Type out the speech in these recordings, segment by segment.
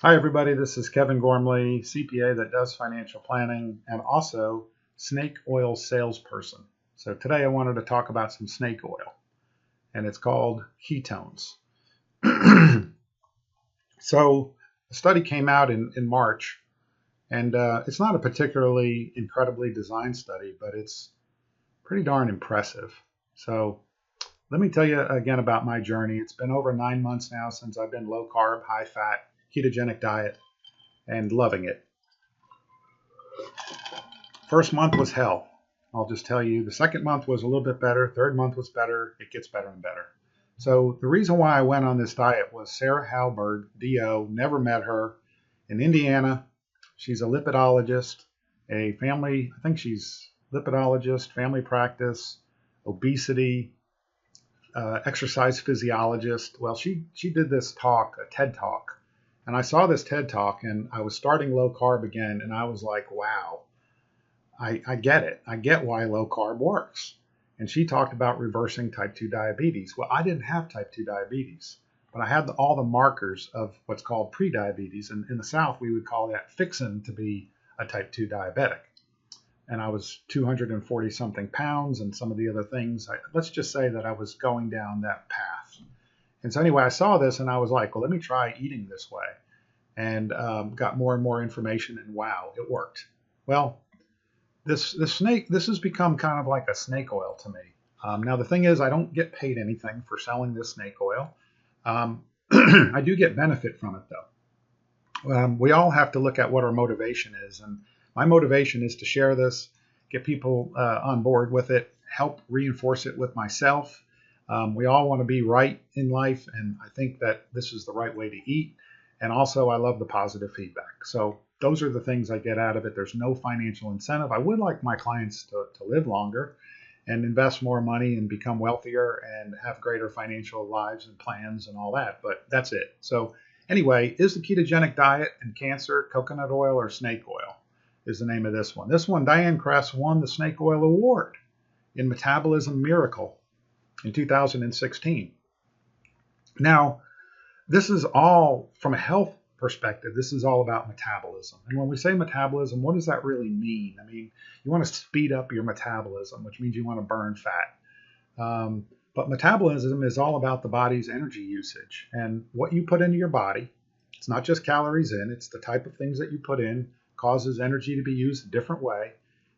Hi, everybody. This is Kevin Gormley, CPA that does financial planning and also snake oil salesperson. So today I wanted to talk about some snake oil, and it's called Ketones. So a study came out in March, and it's not a particularly incredibly designed study, but it's pretty darn impressive. So let me tell you again about my journey. It's been over 9 months now since I've been low carb, high fat, ketogenic diet and loving it. First month was hell. I'll just tell you. The second month was a little bit better. Third month was better. It gets better and better. So the reason why I went on this diet was Sarah Halberg, DO, never met her, in Indiana. She's a lipidologist, I think she's lipidologist, family practice, obesity, exercise physiologist. Well, she did this talk, a TED talk. And I saw this TED talk and I was starting low carb again. And I was like, wow, I get it. I get why low carb works. And she talked about reversing type 2 diabetes. Well, I didn't have type 2 diabetes, but I had all the markers of what's called prediabetes. And in the South, we would call that fixin' to be a type 2 diabetic. And I was 240 something pounds and some of the other things. Let's just say that I was going down that path. And so anyway, I saw this and I was like, well, let me try eating this way. And got more and more information, and wow, it worked. Well, this has become kind of like a snake oil to me. Now, the thing is, I don't get paid anything for selling this snake oil. I do get benefit from it, though. We all have to look at what our motivation is. And my motivation is to share this, get people on board with it, help reinforce it with myself. We all want to be right in life, and I think that this is the right way to eat. And also, I love the positive feedback. So those are the things I get out of it. There's no financial incentive. I would like my clients to live longer and invest more money and become wealthier and have greater financial lives and plans and all that, but that's it. So anyway, is the ketogenic diet and cancer coconut oil or snake oil is the name of this one. This one, Diane Kress won the Snake Oil Award in Metabolism Miracle in 2016. Now, this is all from a health perspective. This is all about metabolism. And when we say metabolism, what does that really mean? I mean, you want to speed up your metabolism, which means you want to burn fat. But metabolism is all about the body's energy usage and what you put into your body. It's not just calories in, it's the type of things that you put in causes energy to be used a different way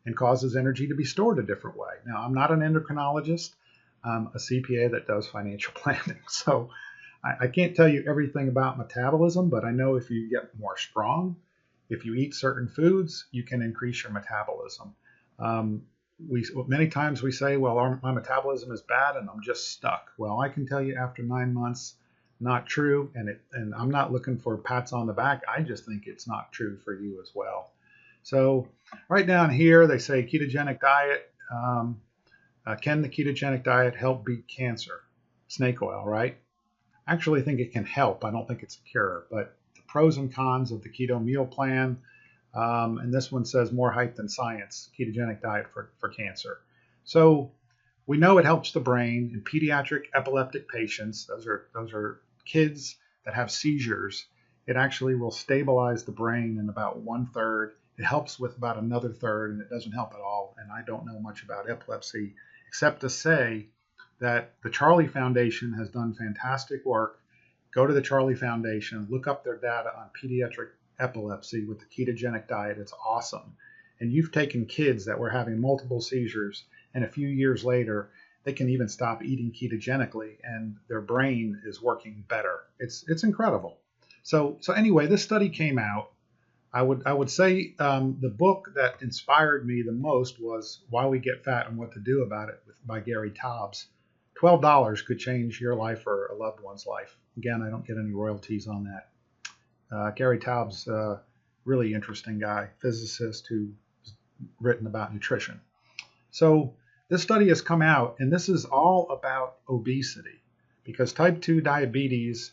and causes energy to be stored a different way. Now, I'm not an endocrinologist. I'm a CPA that does financial planning. So I can't tell you everything about metabolism, but I know if you get more strong, if you eat certain foods, you can increase your metabolism. Many times we say, well, my metabolism is bad and I'm just stuck. Well, I can tell you after 9 months, not true. And I'm not looking for pats on the back. I just think it's not true for you as well. So right down here, they say ketogenic diet. Can the ketogenic diet help beat cancer? Snake oil, right? I actually think it can help. I don't think it's a cure, but the pros and cons of the keto meal plan. And this one says more hype than science, ketogenic diet for cancer. So we know it helps the brain in pediatric epileptic patients. Those are kids that have seizures. It actually will stabilize the brain in about 1/3. It helps with about another third, and it doesn't help at all. And I don't know much about epilepsy, except to say that the Charlie Foundation has done fantastic work. Go to the Charlie Foundation, look up their data on pediatric epilepsy with the ketogenic diet. It's awesome. And you've taken kids that were having multiple seizures, and a few years later, they can even stop eating ketogenically, and their brain is working better. It's incredible. So anyway, this study came out. I would say the book that inspired me the most was Why We Get Fat and What to Do About It by Gary Taubes. $12 could change your life or a loved one's life. Again, I don't get any royalties on that. Gary Taubes, really interesting guy, physicist who's written about nutrition. So this study has come out, and this is all about obesity, because type 2 diabetes,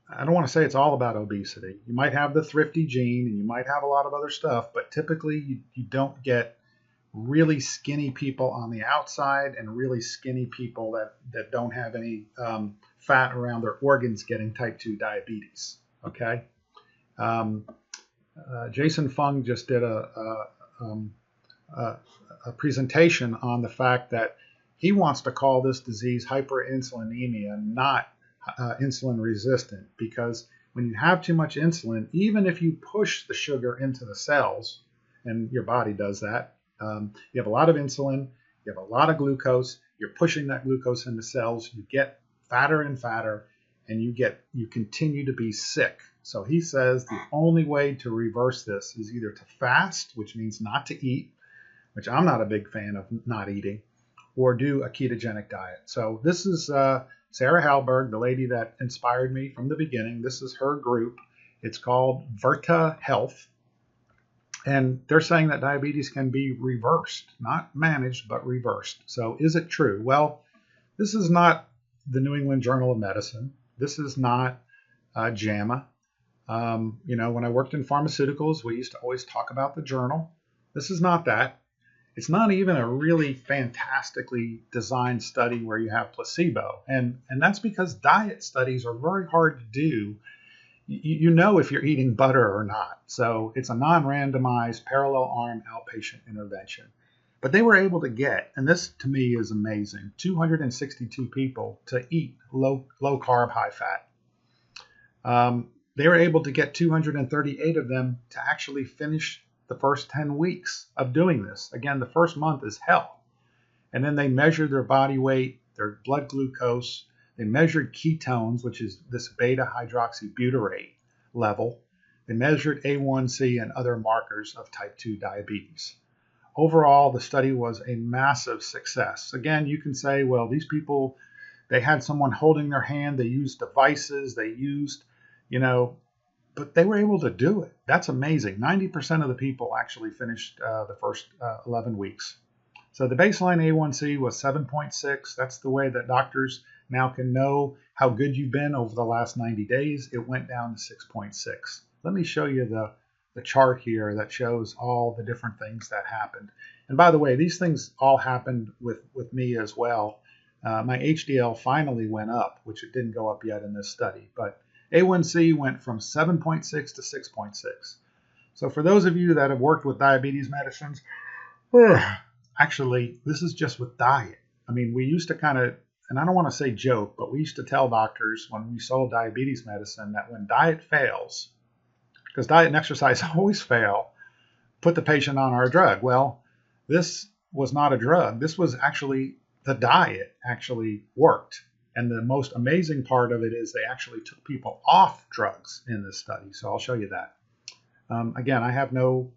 I don't want to say it's all about obesity. You might have the thrifty gene and you might have a lot of other stuff, but typically you don't get really skinny people on the outside and really skinny people that don't have any fat around their organs getting type 2 diabetes. Okay. Um, Jason Fung just did a presentation on the fact that he wants to call this disease hyperinsulinemia, not insulin resistant, because when you have too much insulin, even if you push the sugar into the cells, and your body does that, you have a lot of insulin, you have a lot of glucose, you're pushing that glucose into cells, you get fatter and fatter, and you continue to be sick. So he says the only way to reverse this is either to fast, which means not to eat, which I'm not a big fan of not eating, or do a ketogenic diet. So this is Sarah Halberg, the lady that inspired me from the beginning. This is her group. It's called Virta Health. And they're saying that diabetes can be reversed, not managed, but reversed. So is it true? Well, this is not the New England Journal of Medicine. This is not JAMA. When I worked in pharmaceuticals, we used to always talk about the journal. This is not that. It's not even a really fantastically designed study where you have placebo. And that's because diet studies are very hard to do. You know if you're eating butter or not. So it's a non-randomized parallel arm outpatient intervention. But they were able to get, and this to me is amazing, 262 people to eat low carb, high fat. They were able to get 238 of them to actually finish the first 10 weeks of doing this. Again, the first month is hell. And then they measured their body weight, their blood glucose. They measured ketones, which is this beta hydroxybutyrate level. They measured A1C and other markers of type 2 diabetes. Overall, the study was a massive success. Again, you can say, well, these people, they had someone holding their hand, they used devices, they used, but they were able to do it. That's amazing. 90% of the people actually finished the first 11 weeks. So the baseline A1C was 7.6. That's the way that doctors now can know how good you've been over the last 90 days. It went down to 6.6. Let me show you the chart here that shows all the different things that happened. And by the way, these things all happened with me as well. My HDL finally went up, which it didn't go up yet in this study, but A1C went from 7.6 to 6.6. So for those of you that have worked with diabetes medicines, actually, this is just with diet. I mean, we used to kind of, and I don't want to say joke, but we used to tell doctors when we sold diabetes medicine that when diet fails, because diet and exercise always fail, put the patient on our drug. Well, this was not a drug. This was actually, the diet actually worked. And the most amazing part of it is they actually took people off drugs in this study. So I'll show you that. Again, I have no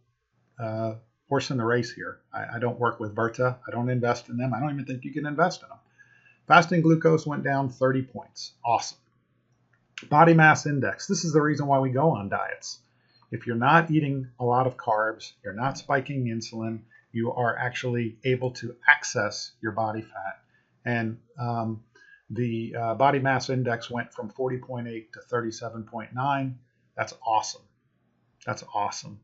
horse in the race here. I don't work with Virta. I don't invest in them. I don't even think you can invest in them. Fasting glucose went down 30 points. Awesome. Body mass index. This is the reason why we go on diets. If you're not eating a lot of carbs, you're not spiking insulin, you are actually able to access your body fat. And the body mass index went from 40.8 to 37.9. That's awesome. That's awesome.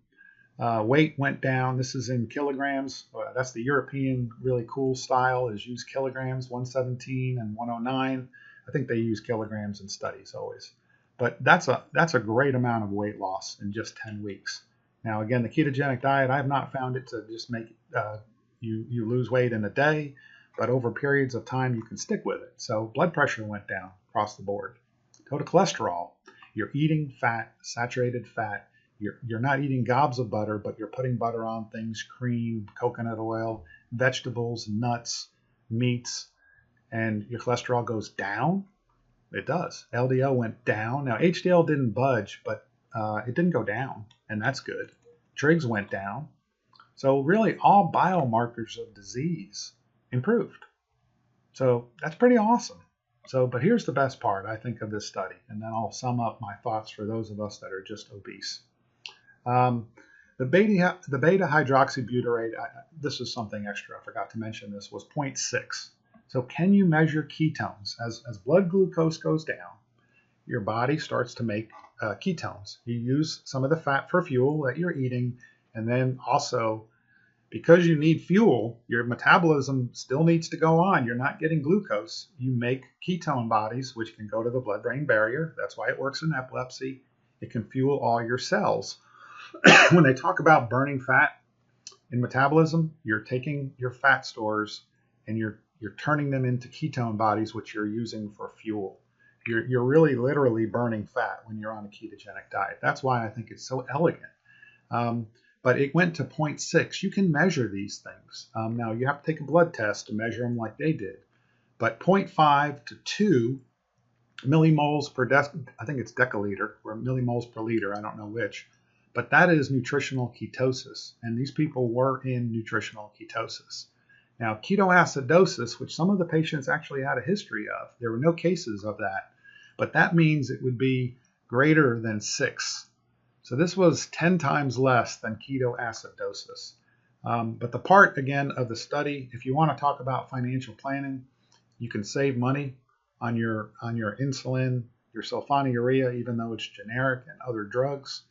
Weight went down. This is in kilograms. That's the European really cool style, is use kilograms, 117 and 109. I think they use kilograms in studies always. But that's a great amount of weight loss in just 10 weeks. Now, again, the ketogenic diet, I have not found it to just make you lose weight in a day, but over periods of time, you can stick with it. So blood pressure went down across the board. Total cholesterol, you're eating fat, saturated fat. You're not eating gobs of butter, but you're putting butter on things, cream, coconut oil, vegetables, nuts, meats, and your cholesterol goes down. It does. LDL went down. Now, HDL didn't budge, but it didn't go down, and that's good. Trigs went down. So really, all biomarkers of disease improved. So that's pretty awesome. But here's the best part, I think, of this study, and then I'll sum up my thoughts for those of us that are just obese. The beta hydroxybutyrate, this is something extra, I forgot to mention this, was 0.6. So can you measure ketones? As blood glucose goes down, your body starts to make ketones. You use some of the fat for fuel that you're eating, and then also, because you need fuel, your metabolism still needs to go on. You're not getting glucose. You make ketone bodies, which can go to the blood-brain barrier. That's why it works in epilepsy. It can fuel all your cells. When they talk about burning fat in metabolism, you're taking your fat stores and you're turning them into ketone bodies, which you're using for fuel. You're really literally burning fat when you're on a ketogenic diet. That's why I think it's so elegant. But it went to 0.6. You can measure these things. Now, you have to take a blood test to measure them like they did. But 0.5 to 2 millimoles per I think it's deciliter, or millimoles per liter, I don't know which. But that is nutritional ketosis. And these people were in nutritional ketosis. Now, ketoacidosis, which some of the patients actually had a history of, there were no cases of that. But that means it would be greater than 6. So this was 10 times less than ketoacidosis. But the part, again, of the study, if you want to talk about financial planning, you can save money on your insulin, your sulfonylurea, even though it's generic, and other drugs.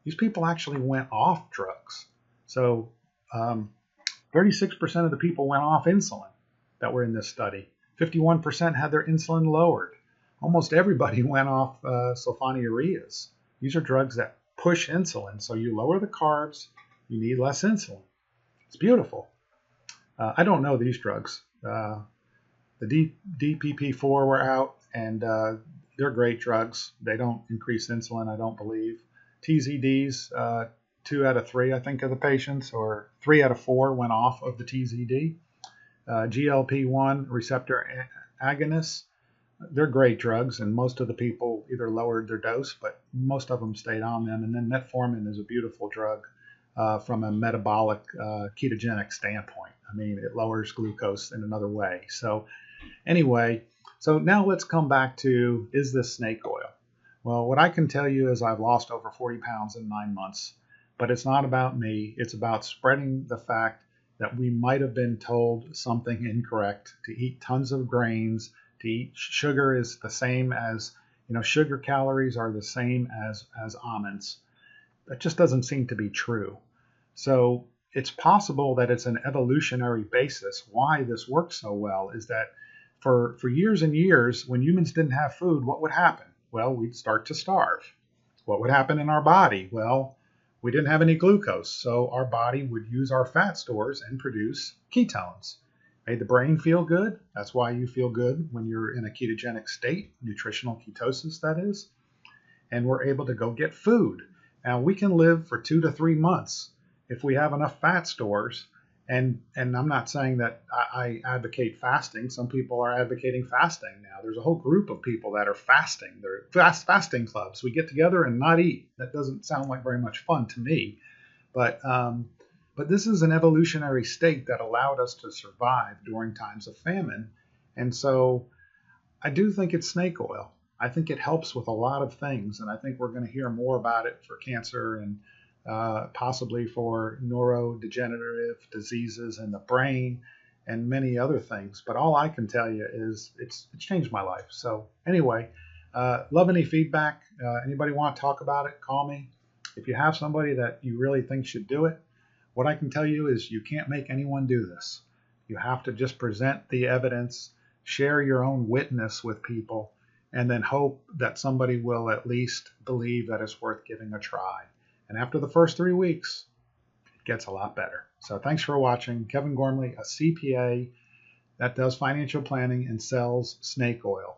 These people actually went off drugs. So 36% of the people went off insulin that were in this study. 51% had their insulin lowered. Almost everybody went off sulfonylureas. These are drugs that push insulin. So you lower the carbs, you need less insulin. It's beautiful. I don't know these drugs. The DPP-4 were out, and they're great drugs. They don't increase insulin, I don't believe. TZDs, 2 out of 3, I think, of the patients, or 3 out of 4 went off of the TZD. GLP-1 receptor agonists, they're great drugs, and most of the people either lowered their dose, but most of them stayed on them. And then metformin is a beautiful drug from a metabolic ketogenic standpoint. I mean, it lowers glucose in another way. So anyway, so now let's come back to, is this snake oil? Well, what I can tell you is I've lost over 40 pounds in 9 months, but it's not about me. It's about spreading the fact that we might have been told something incorrect, to eat tons of grains, to eat sugar is the same as, sugar calories are the same as almonds. That just doesn't seem to be true. So it's possible that it's an evolutionary basis. Why this works so well is that for years and years, when humans didn't have food, what would happen? Well, we'd start to starve. What would happen in our body? Well, we didn't have any glucose, so our body would use our fat stores and produce ketones. Made the brain feel good. That's why you feel good when you're in a ketogenic state, nutritional ketosis, that is. And we're able to go get food. Now, we can live for 2 to 3 months if we have enough fat stores. And I'm not saying that I advocate fasting. Some people are advocating fasting now. There's a whole group of people that are fasting. They're fasting clubs. We get together and not eat. That doesn't sound like very much fun to me. But this is an evolutionary state that allowed us to survive during times of famine. And so I do think it's snake oil. I think it helps with a lot of things. And I think we're going to hear more about it for cancer and possibly for neurodegenerative diseases in the brain and many other things. But all I can tell you is it's changed my life. So anyway, love any feedback. Anybody want to talk about it, call me. If you have somebody that you really think should do it, what I can tell you is you can't make anyone do this. You have to just present the evidence, share your own witness with people, and then hope that somebody will at least believe that it's worth giving a try. And after the first 3 weeks, it gets a lot better. So thanks for watching. Kevin Gormley, a CPA that does financial planning and sells snake oil.